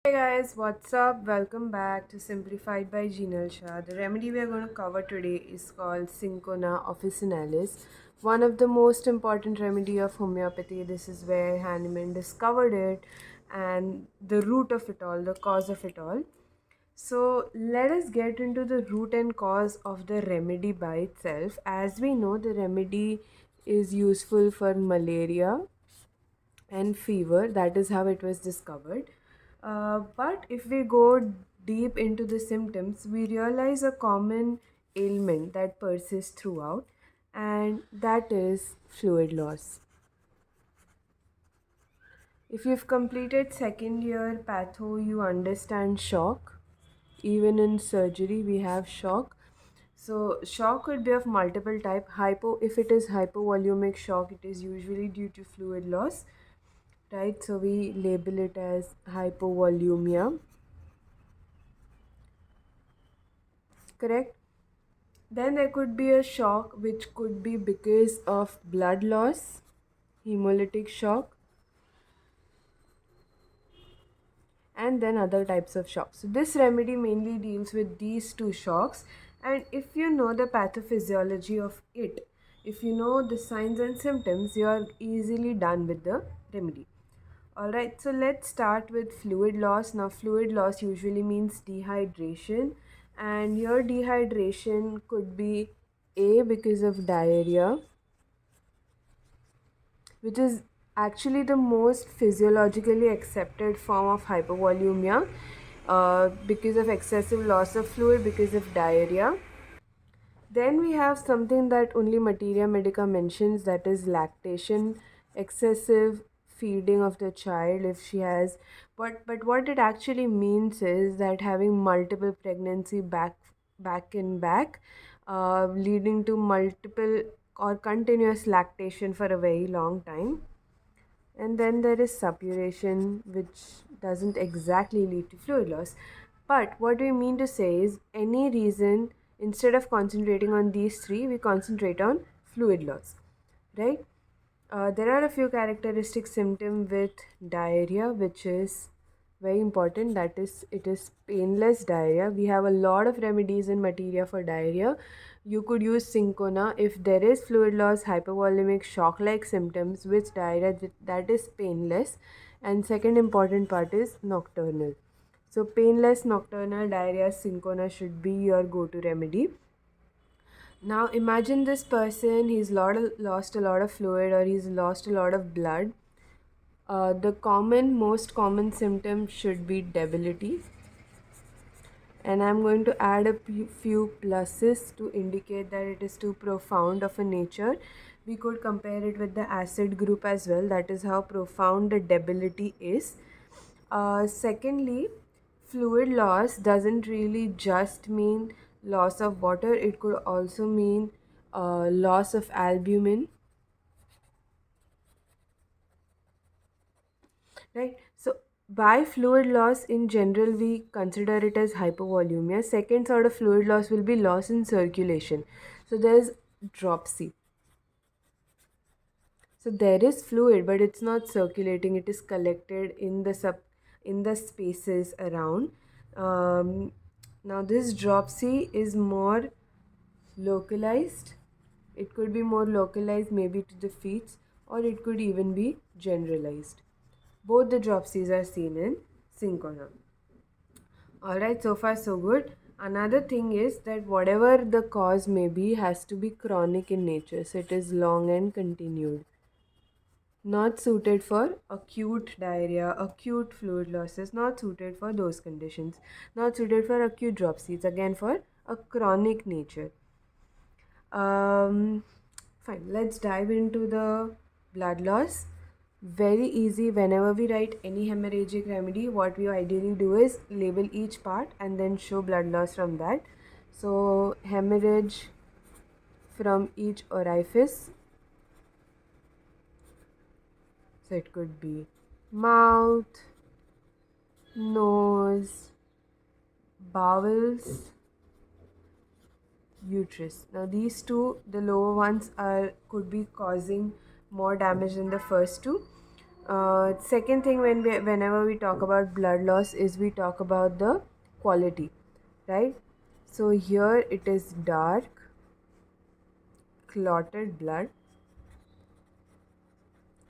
Hey guys, what's up? Welcome back to Simplified by Jinal Shah. The remedy we are going to cover today is called Cinchona Officinalis, one of the most important remedy of homeopathy. This is where Hahnemann discovered it and the root of it all, the cause of it all. So let us get into the root and cause of the remedy by itself. As we know, the remedy is useful for malaria and fever. That is how it was discovered. But if we go deep into the symptoms, we realize a common ailment that persists throughout, and that is fluid loss. If you've completed second year patho, you understand shock. Even in surgery, we have shock. So shock could be of multiple type. If it is hypovolumic shock, it is usually due to fluid loss, right? So we label it as hypovolumia, correct? Then there could be a shock which could be because of blood loss, hemolytic shock, and then other types of shocks. So this remedy mainly deals with these two shocks, and if you know the pathophysiology of it, if you know the signs and symptoms, you are easily done with the remedy. Alright, so let's start with fluid loss. Now, fluid loss usually means dehydration, and your dehydration could be A because of diarrhea, which is actually the most physiologically accepted form of hypovolemia because of excessive loss of fluid because of diarrhea. Then we have something that only Materia Medica mentions, that is lactation, excessive feeding of the child if she has. But what it actually means is that having multiple pregnancy back in back, leading to multiple or continuous lactation for a very long time. And then there is suppuration, which doesn't exactly lead to fluid loss. But what we mean to say is any reason, instead of concentrating on these three, we concentrate on fluid loss, right? There are a few characteristic symptoms with diarrhea, which is very important. That is, it is painless diarrhea. We have a lot of remedies in materia for diarrhea. You could use Cinchona if there is fluid loss, hypovolemic shock-like symptoms, which diarrhea that is painless. And second important part is nocturnal. So painless nocturnal diarrhea, Cinchona should be your go-to remedy. Now imagine this person, lost a lot of fluid or he's lost a lot of blood. The most common symptom should be debility, and I'm going to add a few pluses to indicate that it is too profound of a nature. We could compare it with the acid group as well. That is how profound the debility is. Secondly, fluid loss doesn't really just mean loss of water, it could also mean loss of albumin, right? So by fluid loss in general, we consider it as hypovolemia. Second sort of fluid loss will be loss in circulation. So there's dropsy. So there is fluid, but it's not circulating. It is collected in the spaces around. Um, Now this dropsy is more localized. It could be more localized, maybe to the feet, or it could even be generalized. Both the dropsies are seen in Cinchona. Alright, so far so good. Another thing is that whatever the cause may be has to be chronic in nature, so it is long and continued. Not suited for acute diarrhea, acute fluid losses, not suited for those conditions. Not suited for acute dropsies, again for a chronic nature. Um, Fine, let's dive into the blood loss. Very easy. Whenever we write any hemorrhagic remedy, what we ideally do is label each part and then show blood loss from that. So, hemorrhage from each orifice. So, it could be mouth, nose, bowels, uterus. Now these two, the lower ones, are could be causing more damage than the first two. Second thing, whenever we talk about blood loss, is we talk about the quality, right? So here it is dark, clotted blood.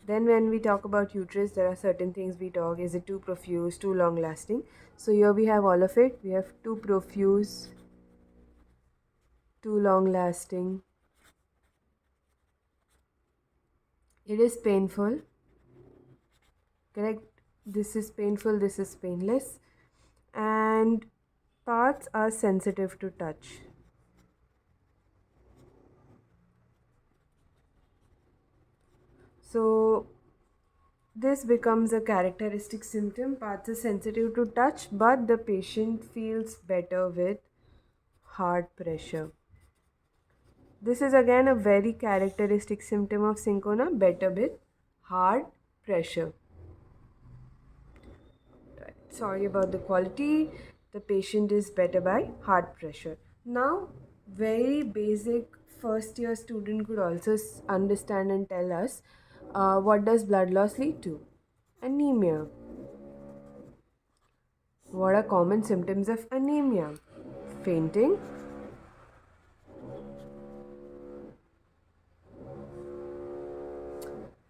Then when we talk about uterus, there are certain things we talk. Is it too profuse, too long lasting? So here we have all of it. We have too profuse, too long lasting. It is painful, correct? This is painful, this is painless. And parts are sensitive to touch. So this becomes a characteristic symptom. Parts are sensitive to touch, but the patient feels better with heart pressure. This is again a very characteristic symptom of cinchona, better with heart pressure. Sorry about the quality. The patient is better by heart pressure. Now, very basic first year student could also understand and tell us what does blood loss lead to? Anemia. What are common symptoms of anemia? Fainting,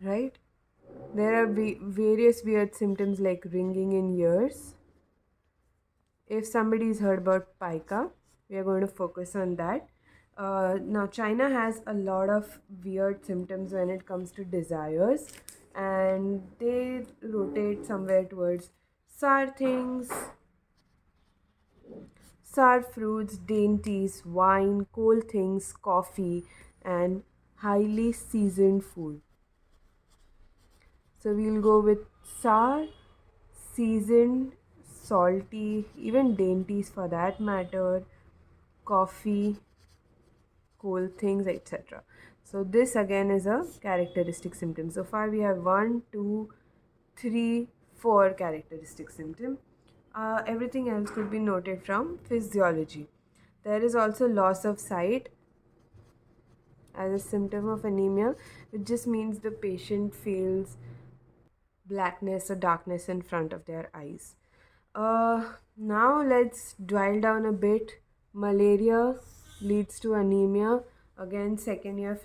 right? There are various weird symptoms like ringing in ears. If somebody's heard about pica, we are going to focus on that. Now, China has a lot of weird symptoms when it comes to desires, and they rotate somewhere towards sour things, sour fruits, dainties, wine, cold things, coffee, and highly seasoned food. So we'll go with sour, seasoned, salty, even dainties for that matter, coffee, cold things, etc. So this again is a characteristic symptom. So far we have 1, 2, 3, 4 characteristic symptom. Everything else could be noted from physiology. There is also loss of sight as a symptom of anemia, which just means the patient feels blackness or darkness in front of their eyes. Now let's dwell down a bit. Malaria leads to anemia. Again, second year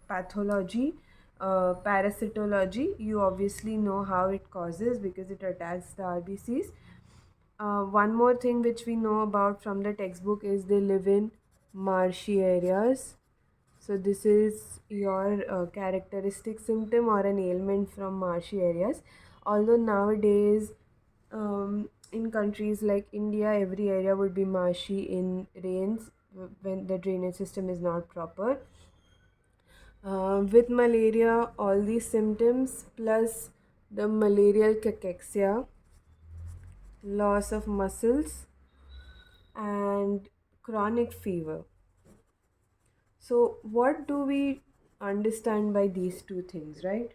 pathology, parasitology. You obviously know how it causes because it attacks the RBCs. One more thing which we know about from the textbook is they live in marshy areas. So this is your characteristic symptom or an ailment from marshy areas. Although nowadays, in countries like India, every area would be marshy in rains when the drainage system is not proper. With malaria, all these symptoms plus the malarial cachexia, loss of muscles, and chronic fever. So, what do we understand by these two things, right?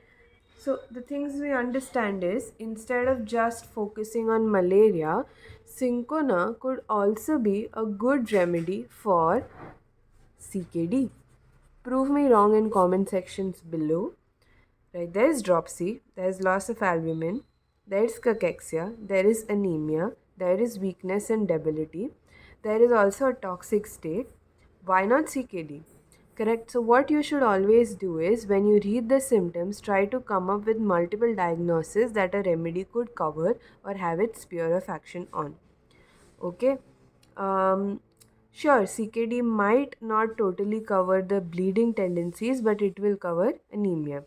So, the things we understand is instead of just focusing on malaria, Cinchona could also be a good remedy for CKD. Prove me wrong in comment sections below. Right, there is dropsy, there is loss of albumin, there is cachexia, there is anemia, there is weakness and debility, there is also a toxic state. Why not CKD? Correct. So, what you should always do is when you read the symptoms, try to come up with multiple diagnoses that a remedy could cover or have its sphere of action on. Okay. Um, sure, CKD might not totally cover the bleeding tendencies, but it will cover anemia,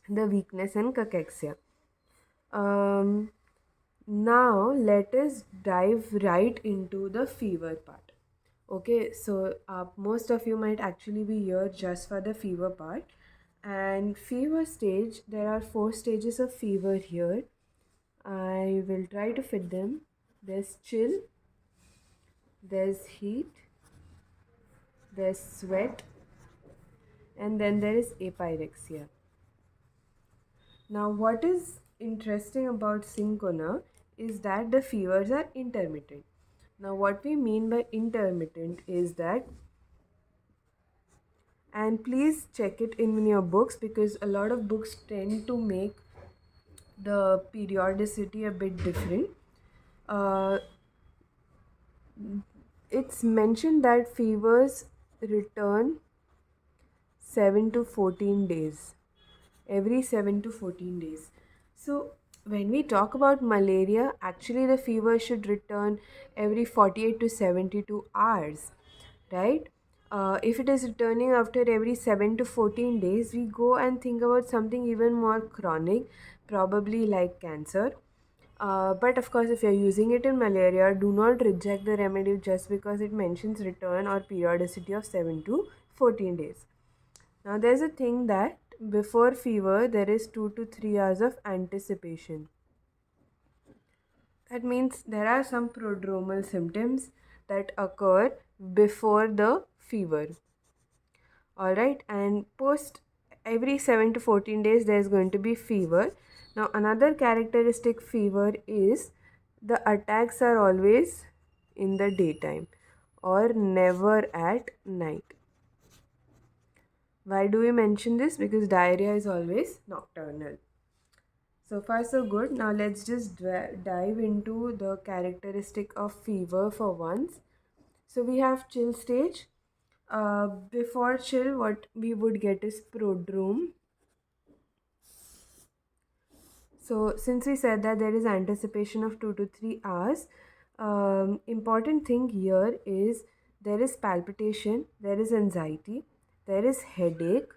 the weakness, and cachexia. Um, Now let us dive right into the fever part. Okay, so most of you might actually be here just for the fever part. And fever stage, there are 4 stages of fever here. I will try to fit them. There's chill, there's heat, there's sweat, and then there is apyrexia. Now, what is interesting about Cinchona is that the fevers are intermittent. Now, what we mean by intermittent is that, and please check it in your books because a lot of books tend to make the periodicity a bit different. Uh, it's mentioned that fevers return 7 to 14 days, every 7 to 14 days. So, when we talk about malaria, actually the fever should return every 48 to 72 hours, right? If it is returning after every 7 to 14 days, we go and think about something even more chronic, probably like cancer. But of course, if you're using it in malaria, do not reject the remedy just because it mentions return or periodicity of 7 to 14 days. Now, there's a thing that before fever, there is 2 to 3 hours of anticipation. That means there are some prodromal symptoms that occur before the fever. Alright, and post every 7 to 14 days, there's going to be fever. Now, another characteristic fever is the attacks are always in the daytime or never at night. Why do we mention this? Because diarrhea is always nocturnal. So far, so good. Now, let's just dive into the characteristic of fever for once. So, we have chill stage. Before chill, what we would get is prodrome. So, since we said that there is anticipation of 2 to 3 hours, important thing here is there is palpitation, there is anxiety, there is headache.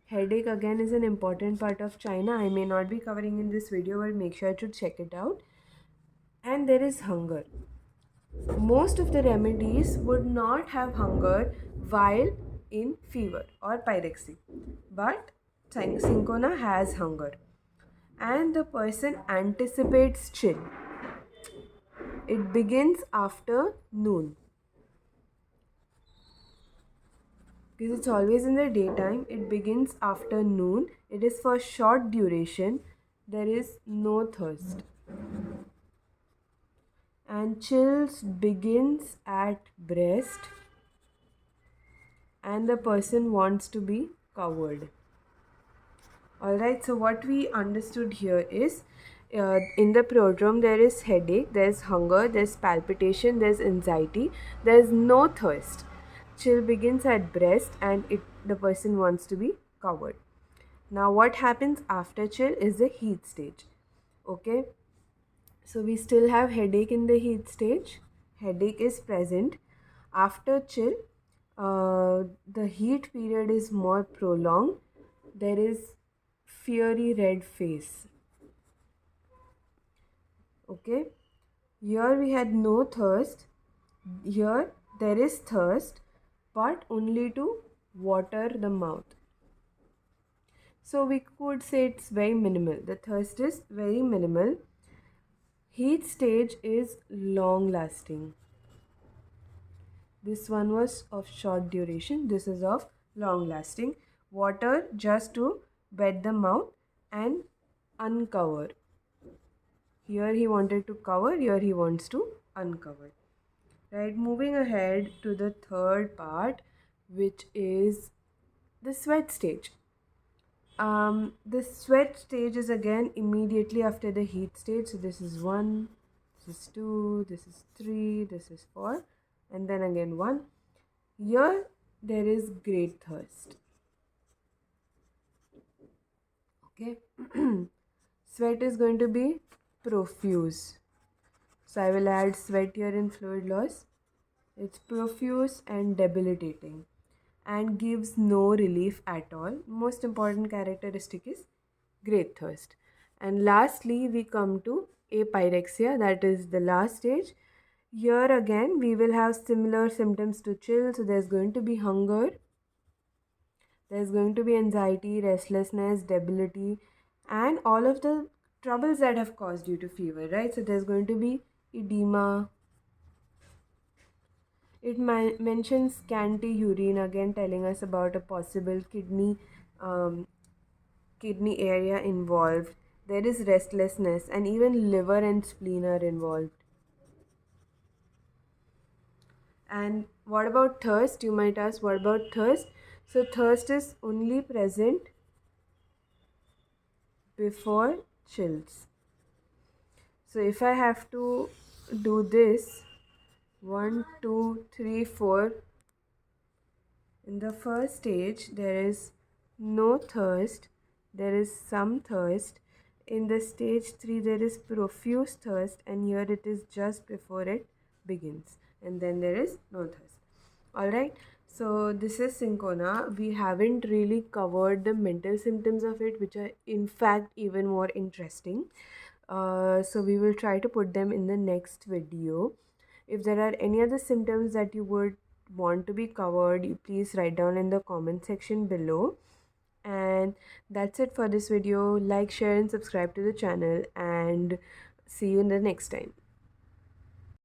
Headache again is an important part of China. I may not be covering in this video, but make sure to check it out. And there is hunger. Most of the remedies would not have hunger while in fever or pyrexia, but Cinchona has hunger, and the person anticipates chill. It begins after noon because it's always in the daytime. It begins after noon. It is for short duration. There is no thirst, and chills begins at breast, and the person wants to be covered. Alright, so what we understood here is in the prodrome there is headache, there's hunger, there's palpitation, there's anxiety, there's no thirst. Chill begins at breast and the person wants to be covered. Now what happens after chill is the heat stage. Okay, so we still have headache in the heat stage. Headache is present. After chill, the heat period is more prolonged. There is fiery red face. Okay, here we had no thirst. Here there is thirst, but only to water the mouth. So we could say it's very minimal. The thirst is very minimal. Heat stage is long lasting. This one was of short duration. This is of long lasting. Water just to wet the mouth and uncover. Here he wanted to cover, here he wants to uncover. Right, moving ahead to the third part, which is the sweat stage. The sweat stage is again immediately after the heat stage. So this is 1, this is 2, this is 3, this is 4, and then again 1. Here there is great thirst. Okay, sweat is going to be profuse. So I will add sweat here in fluid loss. It's profuse and debilitating and gives no relief at all. Most important characteristic is great thirst. And lastly, we come to apyrexia, that is the last stage. Here again, we will have similar symptoms to chill. So there's going to be hunger, there's going to be anxiety, restlessness, debility, and all of the troubles that have caused you to fever, right? So there's going to be edema. It mentions scanty urine, again telling us about a possible kidney area involved. There is restlessness, and even liver and spleen are involved. And what about thirst? You might ask, what about thirst? So thirst is only present before chills. So if I have to do this, 1, 2, 3, 4. In the first stage, there is no thirst, there is some thirst. In the stage 3, there is profuse thirst, and here it is just before it begins, and then there is no thirst. Alright, so this is Cinchona. We haven't really covered the mental symptoms of it, which are in fact even more interesting. So we will try to put them in the next video. If there are any other symptoms that you would want to be covered, you please write down in the comment section below. And that's it for this video. Like, share and subscribe to the channel, and see you in the next time.